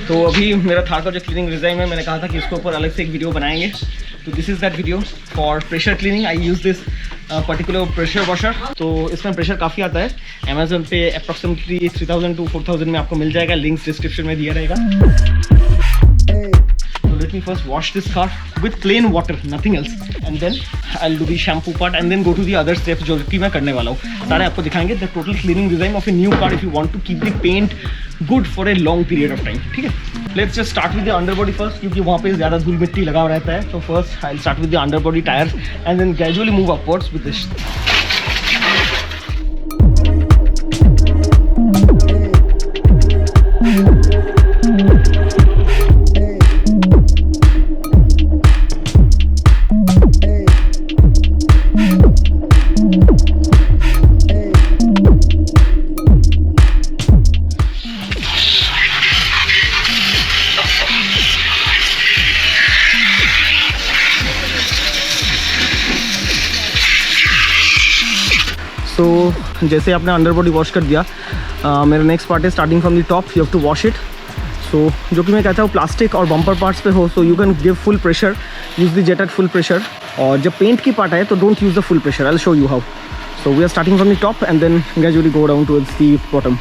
तो अभी मेरा थार का जो क्लीनिंग रिजाइम है, मैंने कहा था कि इसके ऊपर अलग से एक वीडियो बनाएंगे। तो this is that video for pressure cleaning. I use this particular pressure washer. तो इसमें प्रेशर काफ़ी आता है। अमेजोन पे अप्रॉक्सीमेटली 3000 to 4000 में आपको मिल जाएगा। लिंक्स डिस्क्रिप्शन में दिया रहेगा। Let me first wash this car with plain water, nothing else, and then I'll do the shampoo part and then go to the other steps जो कि मैं करने वाला हूँ। सारे आपको दिखाएंगे the total cleaning design of a new car if you want to keep the paint good for a long period of time। ठीक है, let's just start with the underbody first क्योंकि वहाँ पे ज़्यादा धूल मिट्टी लगा रहता है। तो first I'll start with the underbody tires and then gradually move upwards with this। तो जैसे आपने अंडर बॉडी वॉश कर दिया, मेरा नेक्स्ट पार्ट है starting from the top. You have to wash it. So जो कि मैं कहता हूँ प्लास्टिक और बम्पर पार्ट्स पे हो, so you can give full pressure, use the jet at full pressure. और जब पेंट की पार्ट आए तो don't use the full pressure. I will show you how. So we are starting from the top and then gradually go down towards the bottom.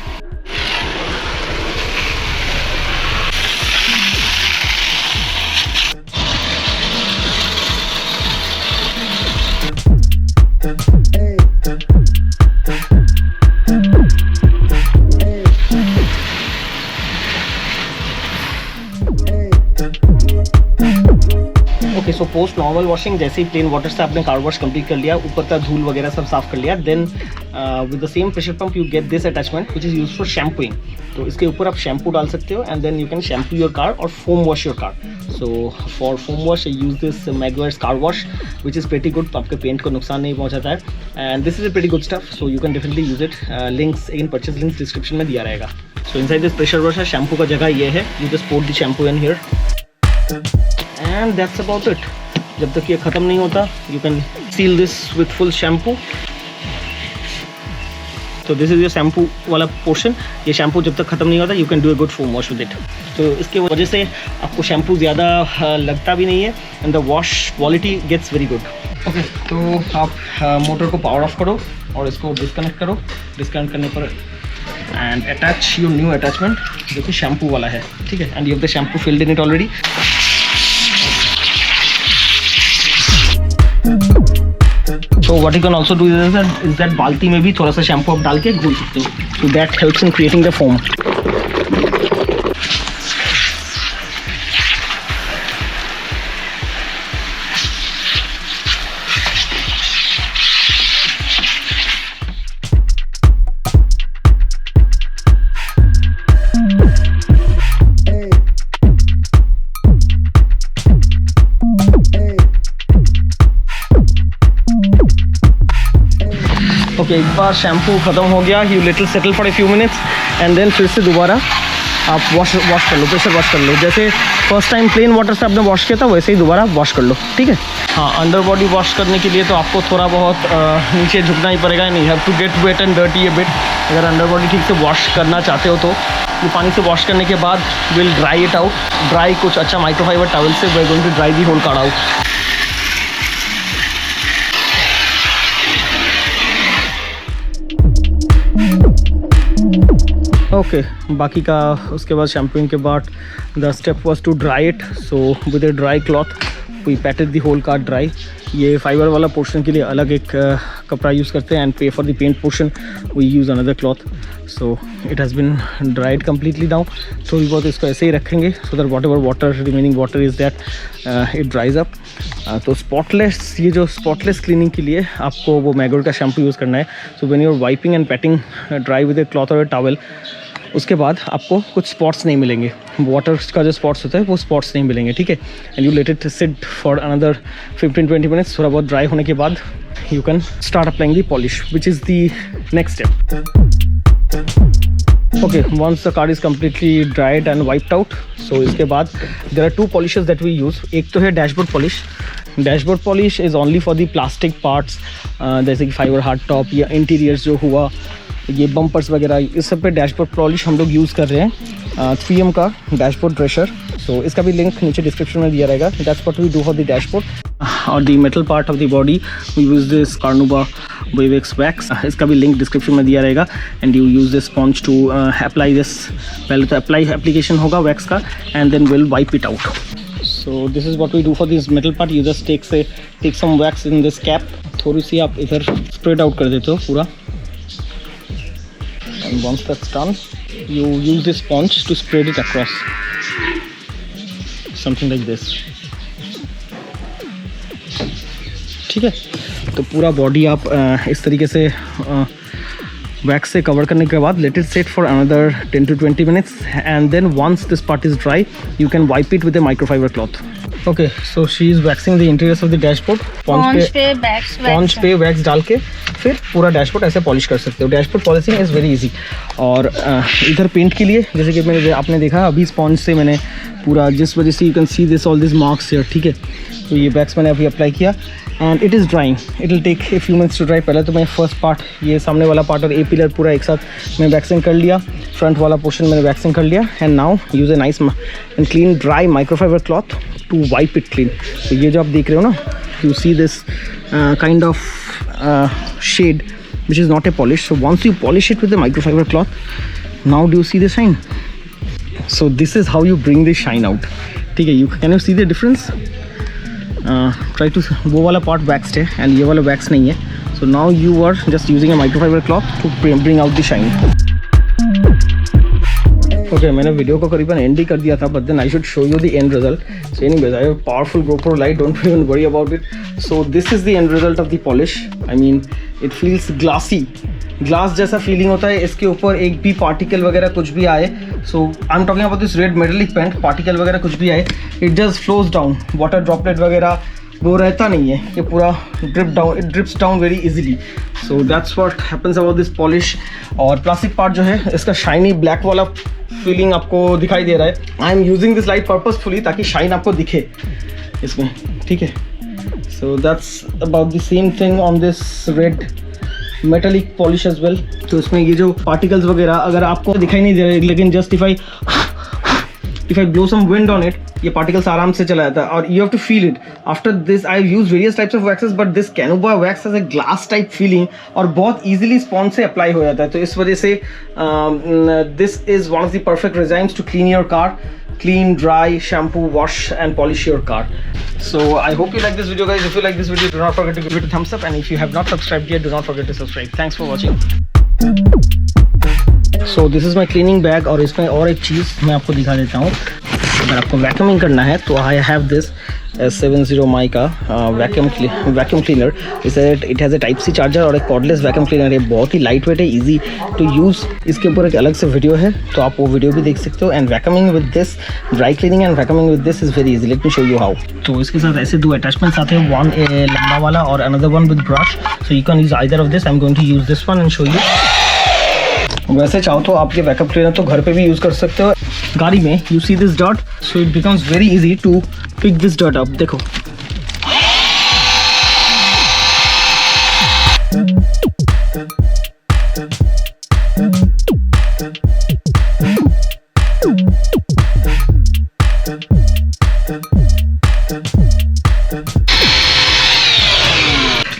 Okay, so post normal washing जैसे ही plain water से आपने car wash complete कर लिया, ऊपर का धूल वगैरह सब साफ कर लिया, then with the same pressure pump you get this attachment which is use for shampooing. तो इसके ऊपर आप शैम्पू डाल सकते हो and then you can shampoo your car और foam wash your car. So for foam wash I use this Meguiar's car wash which is pretty good. आपके paint को नुकसान नहीं पहुंचाता है and this is a pretty good stuff. So you can definitely use it. Links in purchase links description में दिया रहेगा। So inside this pressure washer shampoo का जगह ये है। You just put the shampoo in here and that's about it. जब तक ये ख़त्म नहीं होता you can seal this with full shampoo. तो दिस इज़ योर शैम्पू वाला पोर्शन। ये शैम्पू जब तक ख़त्म नहीं होता you can do a good foam wash with it. तो इसके वजह से आपको शैम्पू ज़्यादा लगता भी नहीं है and the wash quality gets very good. Okay, तो आप मोटर को पावर ऑफ करो और इसको डिस्कनेक्ट करो। डिस्कनेक्ट करने पर and attach your new attachment जो कि शैम्पू वाला है। ठीक है, and you have the shampoo filled in it already. So what you can also do is that बाल्टी में भी थोड़ा सा शैम्पू आप डाल के घोल सकते हो। So that helps in creating the foam. Okay, एक बार शैम्पू ख़त्म हो गया, you little settle for a few minutes and then फिर से दोबारा आप वॉश कर लो, प्रेशर वॉश कर लो। जैसे फर्स्ट टाइम प्लेन वाटर से आपने वॉश किया था वैसे ही दोबारा वॉश कर लो। ठीक है। हाँ, अंडर बॉडी वॉश करने के लिए तो आपको थोड़ा बहुत नीचे झुकना ही पड़ेगा। नहीं, have to get wet and dirty a bit. अगर अंडर बॉडी ठीक से वॉश करना चाहते हो तो ये पानी से वॉश करने के बाद will dry it out. Dry कुछ अच्छा माइक्रोफाइबर टॉवल से we are going to dry the whole car out. Okay, बाकी का उसके बाद शैम्पूइंग के बाद the step was to dry it. So with a dry cloth we patted the whole car dry. ये फाइबर वाला portion के लिए अलग एक कपड़ा यूज़ करते हैं एंड पे for the paint portion we use another cloth. So it has been dried completely now. थोड़ी बहुत इसको ऐसे ही रखेंगे so that whatever water remaining water is that it dries up. तो स्पॉटलेस, ये जो स्पॉटलेस क्लीनिंग के लिए आपको वो मैगोर का शैम्पू यूज़ करना है। So when you are wiping and patting dry with a cloth और ए टॉवल, उसके बाद आपको कुछ स्पॉट्स नहीं मिलेंगे। वाटर का जो स्पॉट्स होता है वो स्पॉट्स नहीं मिलेंगे। ठीक है, and you let it sit for another 15-20 minutes. थोड़ा बहुत ड्राई होने के बाद you can start applying the polish which is the next step. Okay, once the car is completely dried and wiped out, so इसके बाद there are two polishes that we use. एक तो है dashboard polish. Dashboard polish is only for the plastic parts, जैसे कि fibre hard top या interiors जो हुआ, ये बम्पर्स वगैरह, इस सब पे डैशबोर्ड पॉलिश हम लोग यूज़ कर रहे हैं। 3M का डैशबोर्ड ब्रशर, सो इसका भी लिंक नीचे डिस्क्रिप्शन में दिया रहेगा. That's what we do for the dashboard. और the metal part of the body we use this carnauba wavex wax, इसका भी लिंक डिस्क्रिप्शन में दिया रहेगा. And you use this sponge to apply this. पहले तो एप्लीकेशन होगा वैक्स का and then will wipe it out. So this is what we do for this metal part. You just take some wax in this cap. थोड़ी सी आप इधर spread out कर देते हो पूरा. And once that's done, you use this sponge to spread it across. Something like this. ठीक है, तो पूरा बॉडी आप इस तरीके से वैक्स से कवर करने के बाद let it set for another 10 to 20 minutes and then once this part is dry you can wipe it with a microfiber cloth. Okay, so she is waxing the interiors of the dashboard. Sponge पे wax डाल के फिर पूरा dashboard ऐसे polish कर सकते हो. Dashboard polishing is very easy. और इधर पेंट के लिए जैसे कि आपने देखा अभी स्पॉन्ज से मैंने पूरा, जिस वजह से you can see this all this marks here. ठीक है, तो ये वैक्स मैंने अभी अप्लाई किया and it is drying. It will take a few minutes to dry. पहले तो मैं फर्स्ट पार्ट, ये सामने वाला पार्ट और ए पिलर पूरा एक साथ मैं वैक्सिंग कर लिया. फ्रंट वाला पोर्शन मैंने वैक्सिंग कर लिया and now use a nice and clean dry microfibre cloth to wipe it clean. तो ये जो आप देख रहे हो ना, you see this kind of shade which is not a polish. So once you polish it with the microfiber cloth, now do you see the shine? So this is how you bring the shine out. ठीक है, can you see the difference? Try to, वो वाला part waxed है and ये वाला wax नहीं है. So now you are just using a microfiber cloth to bring out the shine. Okay, मैंने वीडियो को करीबन एंड ही कर दिया था, but then I should show you the end result. So anyways, I have powerful GoPro light, don't even worry about it. So this is the end result of the polish. I mean it feels glassy, glass जैसा feeling होता है. इसके ऊपर एक भी particle वगैरह कुछ भी आए, so I am talking about this red metallic paint, particle वगैरह कुछ भी आए, it just flows down. Water droplet वगैरह वो रहता नहीं है, ये पूरा it drips down very easily. So that's what happens about this polish. और प्लास्टिक पार्ट जो है इसका शाइनी ब्लैक वाला फीलिंग आपको दिखाई दे रहा है. I am using this light purposefully ताकि शाइन आपको दिखे इसमें. ठीक है, so that's about the same thing on this red metallic polish as well. तो इसमें ये जो पार्टिकल्स वगैरह अगर आपको दिखाई नहीं दे रहे, लेकिन just if I blow some wind on it, ये particles आराम से चला जाता है. और you have to feel it. After this I have used various types of waxes, but this Canuba wax has a glass type feeling और बहुत easily sponge से apply हो जाता है. तो इस वजह से this is one of the perfect regimes to clean your car. Clean, dry, shampoo, wash and polish your car. So I hope you like this video, guys. If you like this video, do not forget to give it a thumbs up, and if you have not subscribed yet, do not forget to subscribe. Thanks for watching. So this is my cleaning bag. और इसमें और एक चीज़ मैं आपको दिखा देता हूँ. अगर आपको वैक्यूमिंग करना है तो आई हैव दिस S70 माई का vacuum cleaner. It has a type C charger और एक कॉर्डलेस वैक्यूम क्लीनर है. बहुत ही लाइट वेट है, ईजी टू यूज़. इसके ऊपर एक अलग से वीडियो है, तो आप वो वीडियो भी देख सकते हो. And vacuuming with this, dry cleaning and vacuuming with this is very easy. Let me show you how. तो इसके साथ ऐसे दो अटैचमेंट्स आते हैं, वन लंबा वाला और another one with brush. So you can use either of this. I am going to use this one and show you. वैसे चाहो तो आप ये वैकअप क्लीनर तो घर पे भी यूज़ कर सकते हो. गाड़ी में you see this dot, so it becomes very easy to pick this dot up. देखो,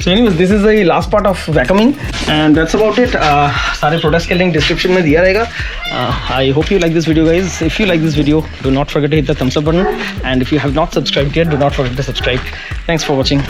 So anyways, this is the last part of vacuuming and that's about it. सारे प्रोडक्ट्स के लिंक डिस्क्रिप्शन में दिया रहेगा. I hope you like this video, guys. If you like this video, do not forget to hit the thumbs up button, and if you have not subscribed yet, do not forget to subscribe. Thanks for watching.